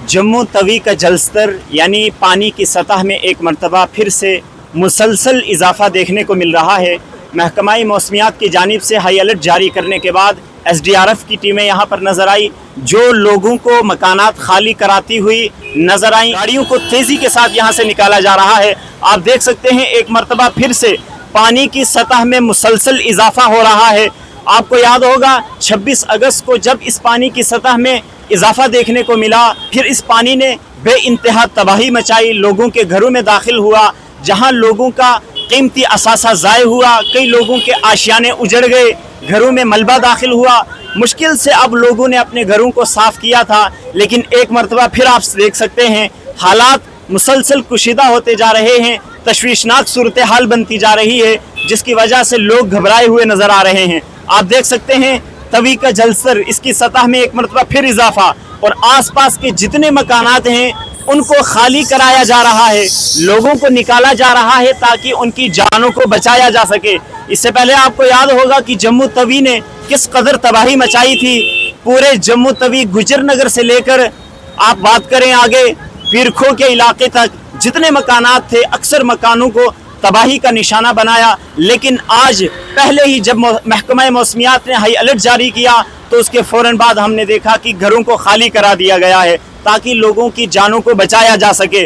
जम्मू तवी का जलस्तर यानी पानी की सतह में एक मरतबा फिर से मुसलसल इजाफा देखने को मिल रहा है। महकमा-ए मौसमियात की जानिब से हाई अलर्ट जारी करने के बाद SDRF की टीमें यहाँ पर नज़र आई, जो लोगों को मकानात खाली कराती हुई नज़र आई। गाड़ियों को तेज़ी के साथ यहाँ से निकाला जा रहा है। आप देख सकते हैं एक मरतबा फिर से पानी की सतह में मुसलसल इजाफा हो रहा है। आपको याद होगा 26 अगस्त को जब इस पानी की सतह में इजाफा देखने को मिला, फिर इस पानी ने बेइंतहा तबाही मचाई, लोगों के घरों में दाखिल हुआ, जहां लोगों का कीमती असासा ज़ाय हुआ, कई लोगों के आशियाने उजड़ गए, घरों में मलबा दाखिल हुआ। मुश्किल से अब लोगों ने अपने घरों को साफ़ किया था, लेकिन एक मरतबा फिर आप देख सकते हैं हालात मुसलसल कुशीदा होते जा रहे हैं, तशवीशनाक सूरत हाल बनती जा रही है, जिसकी वजह से लोग घबराए हुए नज़र आ रहे हैं। आप देख सकते हैं तवी का जलस्तर, इसकी सतह में एक मरतबा फिर इजाफा, और आसपास के जितने मकानात हैं उनको खाली कराया जा रहा है, लोगों को निकाला जा रहा है ताकि उनकी जानों को बचाया जा सके। इससे पहले आपको याद होगा कि जम्मू तवी ने किस कदर तबाही मचाई थी। पूरे जम्मू तवी गुजर नगर से लेकर आप बात करें आगे पीरखो के इलाके तक, जितने मकानात थे अक्सर मकानों को तबाही का निशाना बनाया। लेकिन आज पहले ही जब महकमा मौसमियात ने हाई अलर्ट जारी किया तो उसके फ़ौरन बाद हमने देखा कि घरों को खाली करा दिया गया है ताकि लोगों की जानों को बचाया जा सके।